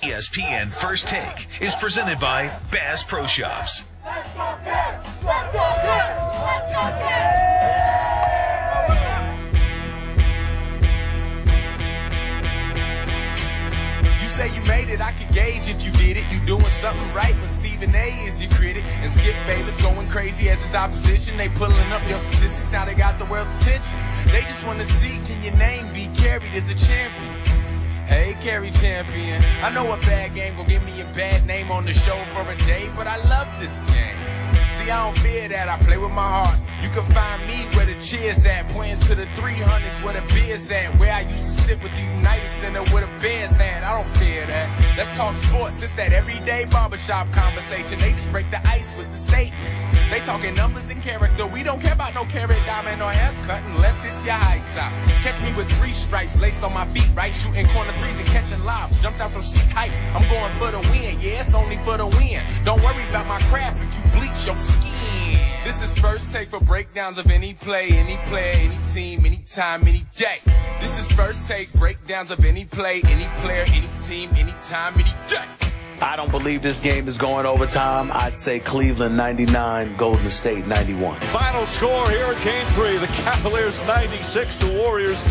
ESPN First Take is presented by Bass Pro Shops. You say you made it, I can gauge if you did it. You doing something right when Stephen A is your critic. And Skip Bayless going crazy as his opposition. They pulling up your statistics, now they got the world's attention. They just want to see, can your name be carried as a champion? Hey, carry champion. I know a bad game gon' give me a bad name on the show for a day, but I love this game. See, I don't fear that, I play with my heart. You can find me where the cheers at, pointing to the 300s where the beer's at, where I used to sit with the United Center where the Bears had. I don't fear that. Let's talk sports, it's that everyday barbershop conversation. They just break the ice with the statements. They talking numbers and character. We don't care about no carrot diamond or haircut unless it's your high top. Catch me with 3 stripes laced on my feet, right? Shooting corner threes and catching lobs. Jumped out from seat height. I'm going for the win. Yeah, it's only for the win. Don't worry about my craft if you bleach your skin. This is First Take for breakdowns of any play, any player, any team, anytime, any day. This is First Take, breakdowns of any play, any player, any team, anytime, any day. I don't believe this game is going overtime. I'd say Cleveland 99, Golden State 91. Final score here in Game 3. The Cavaliers 96, the Warriors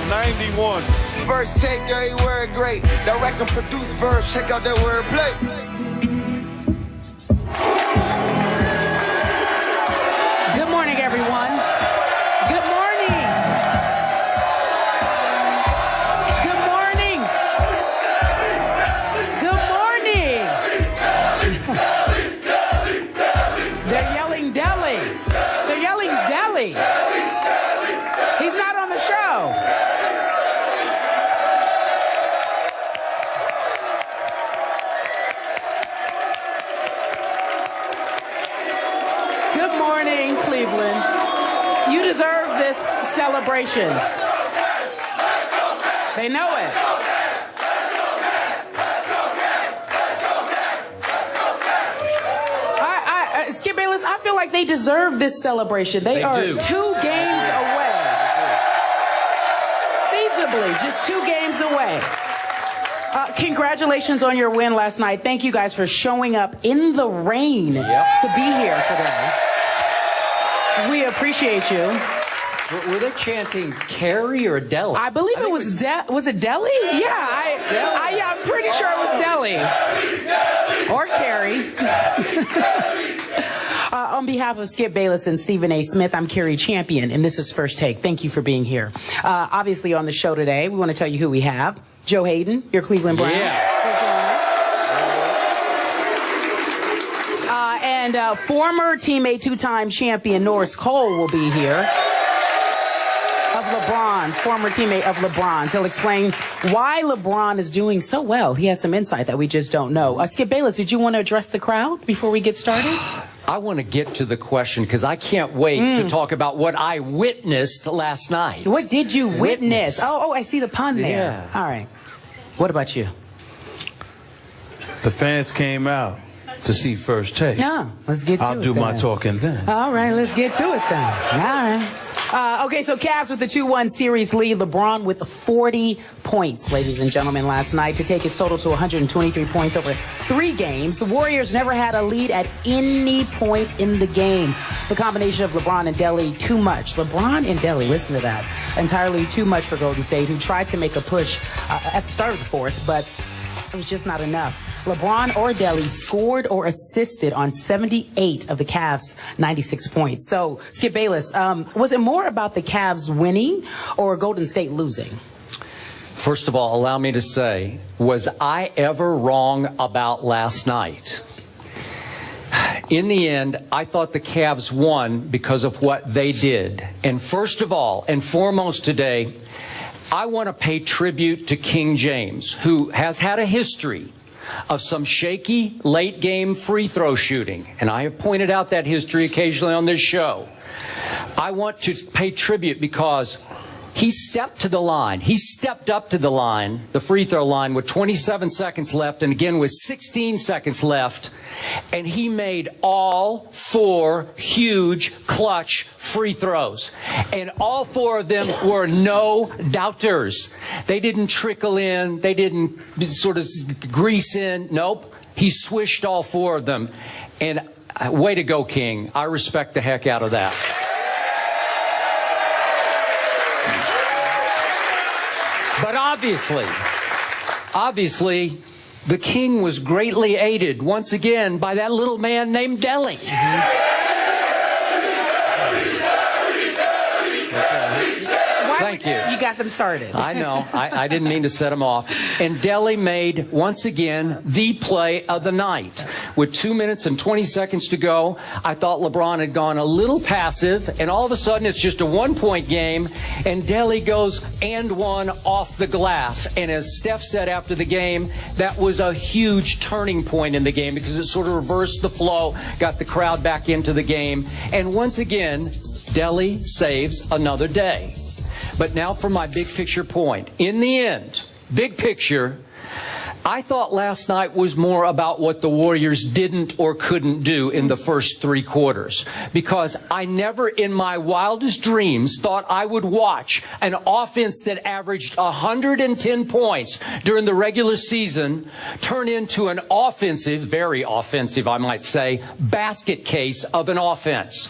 91. First Take, every word great. Direct and produce verse, check out that wordplay. Good morning, everyone. Good morning. Good morning. Good morning. They're yelling deli. They're yelling deli. He's not on the show. Good morning, Cleveland. You deserve this celebration. They know it. Skip Bayless, I feel like they deserve this celebration. They are do. 2 games away. Feasibly, just 2 games away. Congratulations on your win last night. Thank you guys for showing up in the rain to be here today. We appreciate you. Were they chanting Carrie or Deli? I believe it was was it Deli? Yeah, I'm pretty sure it was Deli. Or Carrie. On behalf of Skip Bayless and Stephen A. Smith, I'm Carrie Champion, and this is First Take. Thank you for being here. Obviously, on the show today, we want to tell you who we have. Joe Hayden, your Cleveland Browns. And former teammate, 2-time champion Norris Cole will be here. Of LeBron's, former teammate of LeBron's. He'll explain why LeBron is doing so well. He has some insight that we just don't know. Skip Bayless, did you want to address the crowd before we get started? I want to get to the question because I can't wait to talk about what I witnessed last night. What did you witness? Oh, I see the pun there. Yeah. All right. What about you? The fans came out to see First Take. No, let's get to it. I'll do my talking then. All right, let's get to it then. All right. Okay, so Cavs with the 2-1 series lead. LeBron with 40 points, ladies and gentlemen, last night to take his total to 123 points over 3 games. The Warriors never had a lead at any point in the game. The combination of LeBron and Deli, too much. LeBron and Deli, listen to that. Entirely too much for Golden State, who tried to make a push at the start of the fourth, but it was just not enough. LeBron or Deli scored or assisted on 78 of the Cavs' 96 points. So, Skip Bayless, was it more about the Cavs winning or Golden State losing? First of all, allow me to say, was I ever wrong about last night? In the end, I thought the Cavs won because of what they did. And first of all, and foremost today, I want to pay tribute to King James, who has had a history of some shaky late-game free throw shooting. And I have pointed out that history occasionally on this show. I want to pay tribute because He stepped to the line. He stepped up to the line, the free throw line, with 27 seconds left, and again with 16 seconds left. And he made all 4 huge clutch free throws. And all 4 of them were no doubters. They didn't trickle in. They didn't sort of grease in. Nope. He swished all 4 of them. And way to go, King. I respect the heck out of that. But obviously, the King was greatly aided once again by that little man named Delly. Thank you. You got them started. I know. I didn't mean to set them off. And Delly made, once again, the play of the night. With 2 minutes and 20 seconds to go, I thought LeBron had gone a little passive, and all of a sudden it's just a 1-point game, and Delly goes and 1 off the glass. And as Steph said after the game, that was a huge turning point in the game because it sort of reversed the flow, got the crowd back into the game. And once again, Delly saves another day. But now for my big picture point. In the end, big picture, I thought last night was more about what the Warriors didn't or couldn't do in the first 3 quarters. Because I never in my wildest dreams thought I would watch an offense that averaged 110 points during the regular season turn into an offensive, very offensive, I might say, basket case of an offense.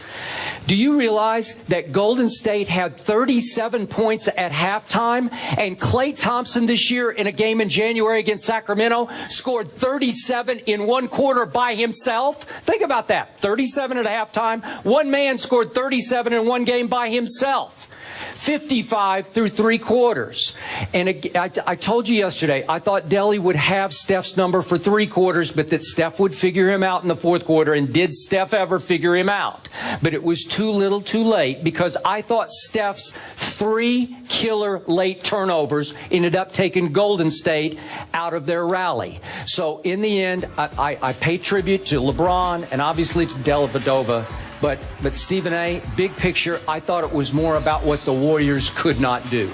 Do you realize that Golden State had 37 points at halftime, and Klay Thompson this year in a game in January against Sacramento scored 37 in 1 quarter by himself? Think about that. 37 at halftime. One man scored 37 in 1 game by himself. 55 through 3 quarters. And I told you yesterday, I thought Delly would have Steph's number for 3 quarters, but that Steph would figure him out in the 4th quarter. And did Steph ever figure him out? But it was too little too late, because I thought Steph's 3 killer late turnovers ended up taking Golden State out of their rally. So in the end, I pay tribute to LeBron and obviously to Dellavedova. But Stephen A., big picture, I thought it was more about what the Warriors could not do.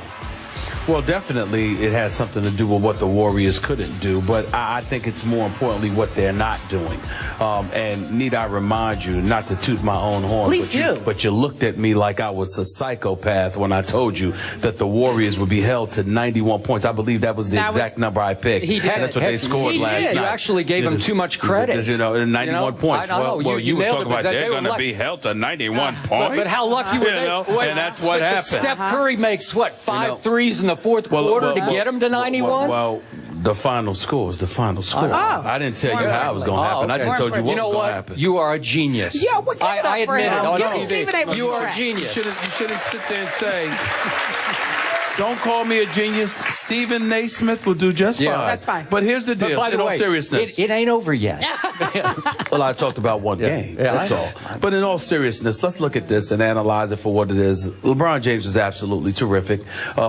Well, definitely it has something to do with what the Warriors couldn't do, but I think it's more importantly what they're not doing. And need I remind you, not to toot my own horn, Please but you looked at me like I was a psychopath when I told you that the Warriors would be held to 91 points. I believe that was the exact number I picked. He did. That's what they scored last night. You actually gave them too much credit. 91 points. Well, you were talking about they're going to be held to 91 points. But how lucky were they? And that's what happened. Steph Curry makes, what, 5 threes in the 4th quarter to get him to 91? Well, the final score is the final score. I didn't tell you how it was going to happen. Okay. I just told you what was going to happen. You are a genius. Yeah, what I admit it on TV. You are a You genius. shouldn't sit there and say, don't call me a genius. Stephen Naismith will do just fine. That's fine. But here's the deal. By the way, seriousness. it ain't over yet. Well, I talked about one game. Yeah, that's all. But in all seriousness, let's look at this and analyze it for what it is. LeBron James is absolutely terrific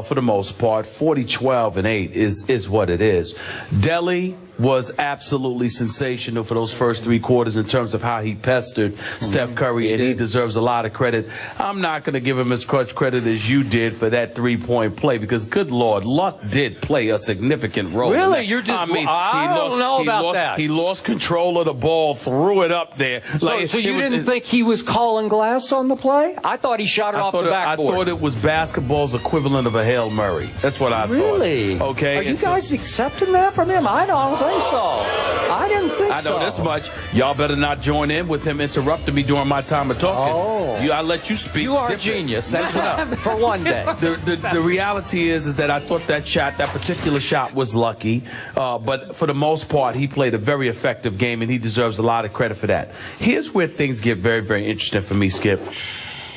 for the most part. 40, 12, and 8 is what it is. Delly was absolutely sensational for those first 3 quarters in terms of how he pestered Steph Curry, and he deserves a lot of credit. I'm not going to give him as much credit as you did for that 3-point play, because, good Lord, luck did play a significant role. Really? You're just, I don't know about that. He lost control of the ball, threw it up there. So you didn't think he was calling glass on the play? I thought he shot it off the backboard. I thought it was basketball's equivalent of a Hail Mary. That's what I thought. Really? Okay. Are you guys accepting that from him? I don't think so. I didn't think so. I know this much. Y'all better not join in with him interrupting me during my time of talking. Oh. I let you speak. You are a genius. That's enough for one day. The reality is that I thought that particular shot was lucky. But for the most part, he played a very effective game, and he deserves a lot of credit for that. Here's where things get very, very interesting for me, Skip.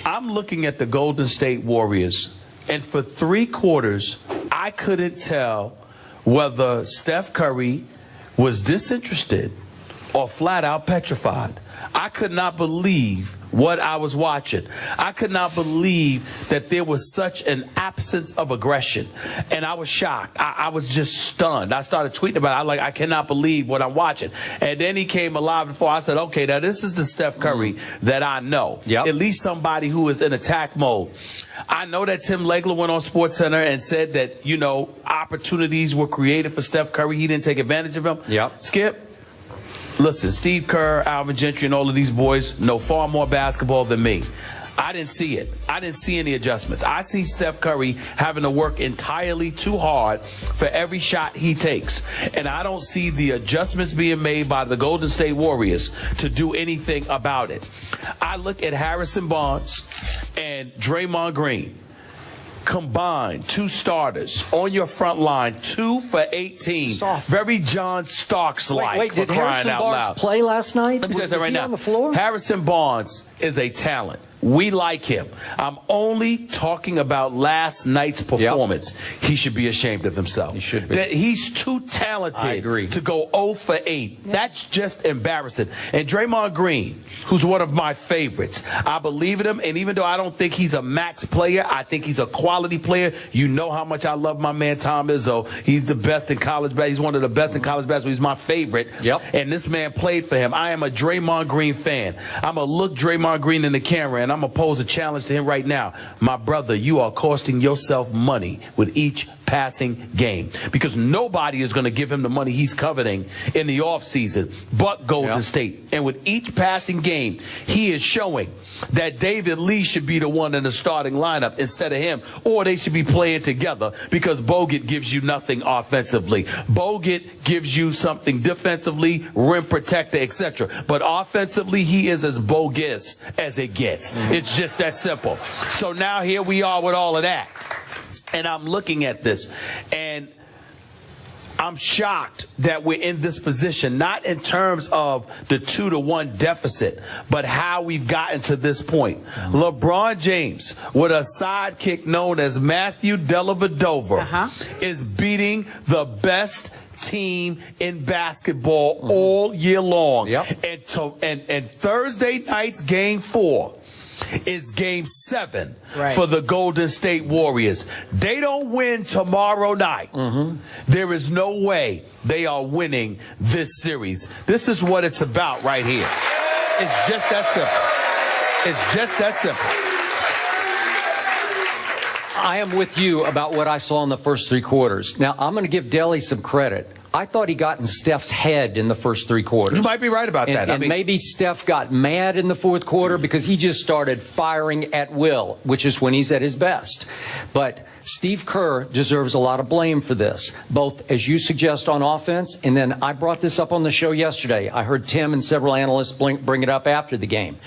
I'm looking at the Golden State Warriors, and for 3 quarters, I couldn't tell whether Steph Curry was disinterested or flat out petrified. I could not believe what I was watching. I could not believe that there was such an absence of aggression. And I was shocked. I was just stunned. I started tweeting about it. I cannot believe what I'm watching. And then he came alive before. I said, okay, now this is the Steph Curry that I know. Yep. At least somebody who is in attack mode. I know that Tim Legler went on SportsCenter and said that, you know, opportunities were created for Steph Curry. He didn't take advantage of them. Yep. Skip. Listen, Steve Kerr, Alvin Gentry, and all of these boys know far more basketball than me. I didn't see it. I didn't see any adjustments. I see Steph Curry having to work entirely too hard for every shot he takes. And I don't see the adjustments being made by the Golden State Warriors to do anything about it. I look at Harrison Barnes and Draymond Green. Combined, 2 starters on your front line, 2 for 18. Very John Starks-like. Wait, did Harrison Barnes play last night? Let me say that right now. On the floor? Harrison Barnes is a talent. We like him. I'm only talking about last night's performance. Yep. He should be ashamed of himself. He should be. That he's too talented to go 0 for 8. Yeah. That's just embarrassing. And Draymond Green, who's one of my favorites, I believe in him. And even though I don't think he's a max player, I think he's a quality player. You know how much I love my man Tom Izzo. He's the best in college basketball. He's one of the best in college basketball. He's my favorite. Yep. And this man played for him. I am a Draymond Green fan. I'm going to look Draymond Green in the camera and I'm going to pose a challenge to him right now. My brother, you are costing yourself money with each passing game because nobody is going to give him the money he's coveting in the offseason but Golden State. And with each passing game, he is showing that David Lee should be the one in the starting lineup instead of him, or they should be playing together because Bogut gives you nothing offensively. Bogut gives you something defensively, rim protector, etc. But offensively, he is as bogus as it gets. It's just that simple. So now here we are with all of that. And I'm looking at this, and I'm shocked that we're in this position, not in terms of the 2-1 deficit, but how we've gotten to this point. LeBron James, with a sidekick known as Matthew Dellavedova, is beating the best team in basketball all year long. And Thursday night's Game 4 is Game 7 for the Golden State Warriors. They don't win tomorrow night. There is no way they are winning this series. This is what it's about right here. It's just that simple. It's just that simple. I am with you about what I saw in the first 3 quarters. Now, I'm going to give Delly some credit. I thought he got in Steph's head in the first 3 quarters. You might be right about that. And maybe Steph got mad in the 4th quarter because he just started firing at will, which is when he's at his best. But Steve Kerr deserves a lot of blame for this, both as you suggest on offense, and then I brought this up on the show yesterday. I heard Tim and several analysts bring it up after the game.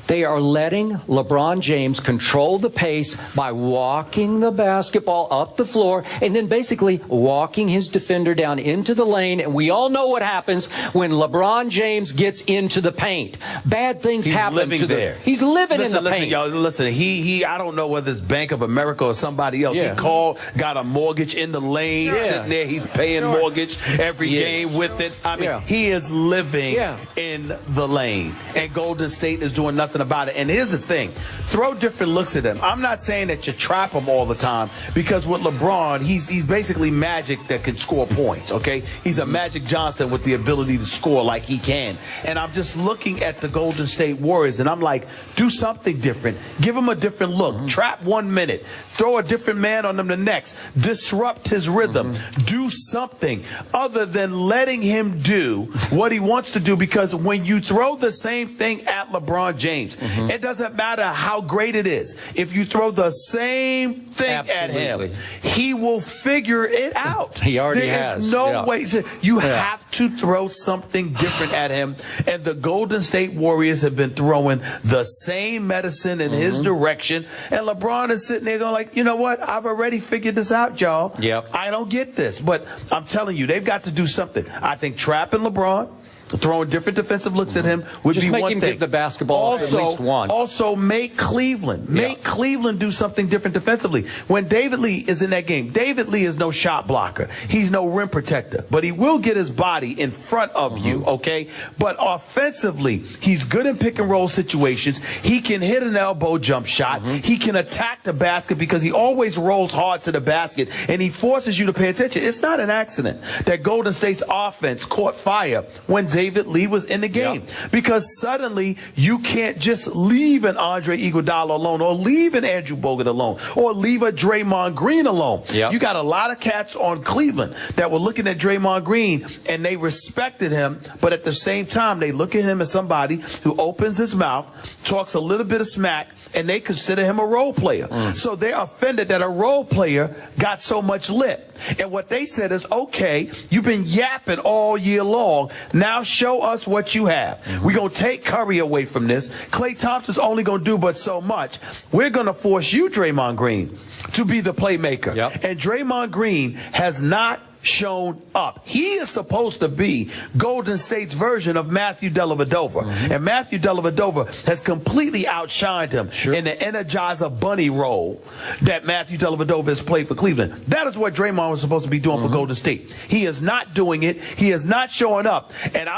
They are letting LeBron James control the pace by walking the basketball up the floor and then basically walking his defender down into the lane. And we all know what happens when LeBron James gets into the paint. Bad things happen to there. He's living in the paint. Y'all, listen, I don't know whether it's Bank of America or somebody else. He got a mortgage in the lane, sitting there. He's paying mortgage every game with it. I mean, he is living in the lane. And Golden State is doing nothing about it. And here's the thing, throw different looks at him. I'm not saying that you trap him all the time, because with LeBron, he's basically Magic that can score points, okay? He's a Magic Johnson with the ability to score like he can. And I'm just looking at the Golden State Warriors, and I'm like, do something different. Give him a different look. Trap 1 minute. Throw a different man on him the next. Disrupt his rhythm. Do something other than letting him do what he wants to do, because when you throw the same thing at LeBron James, it doesn't matter how great it is. If you throw the same thing at him, he will figure it out. He already has. No way. You have to throw something different at him. And the Golden State Warriors have been throwing the same medicine in his direction. And LeBron is sitting there going like, you know what? I've already figured this out, y'all. I don't get this. But I'm telling you, they've got to do something. I think trapping LeBron, Throwing different defensive looks at him would Just be make one him thing. give the basketball at least once. Also, make Cleveland do something different defensively. When David Lee is in that game, David Lee is no shot blocker. He's no rim protector, but he will get his body in front of you, okay? But offensively, he's good in pick and roll situations. He can hit an elbow jump shot. He can attack the basket because he always rolls hard to the basket, and he forces you to pay attention. It's not an accident that Golden State's offense caught fire when David Lee was in the game, because suddenly you can't just leave an Andre Iguodala alone, or leave an Andrew Bogut alone, or leave a Draymond Green alone. You got a lot of cats on Cleveland that were looking at Draymond Green and they respected him, but at the same time they look at him as somebody who opens his mouth, talks a little bit of smack, and they consider him a role player. So they're offended that a role player got so much lip. And what they said is, okay, you've been yapping all year long. Now show us what you have. We're going to take Curry away from this. Klay Thompson's only going to do but so much. We're going to force you, Draymond Green, to be the playmaker. And Draymond Green has not shown up. He is supposed to be Golden State's version of Matthew Dellavedova. And Matthew Dellavedova has completely outshined him in the Energizer Bunny role that Matthew Dellavedova has played for Cleveland. That is what Draymond was supposed to be doing for Golden State. He is not doing it. He is not showing up. And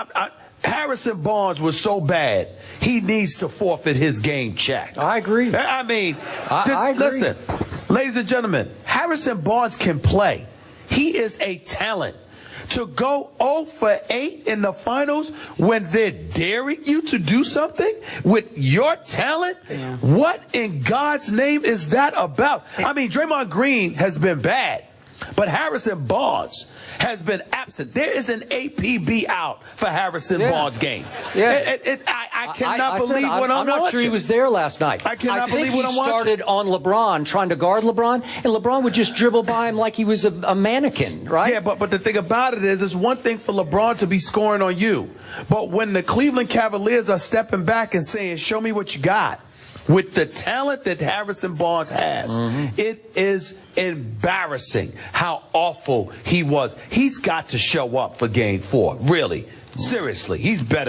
Harrison Barnes was so bad, he needs to forfeit his game check. I agree. I mean, I agree. Listen, ladies and gentlemen, Harrison Barnes can play. He is a talent. To go 0 for 8 in the finals when they're daring you to do something with your talent, what in God's name is that about? I mean, Draymond Green has been bad, but Harrison Barnes has been absent. There is an APB out for Harrison Barnes' game. I cannot believe what I'm watching. I'm not sure he was there last night. I cannot believe what I'm watching. He started on LeBron, trying to guard LeBron, and LeBron would just dribble by him like he was a mannequin, right? Yeah, but the thing about it is, it's one thing for LeBron to be scoring on you, but when the Cleveland Cavaliers are stepping back and saying, show me what you got, with the talent that Harrison Barnes has, it is embarrassing how awful he was. He's got to show up for Game 4, really. Seriously, he's better.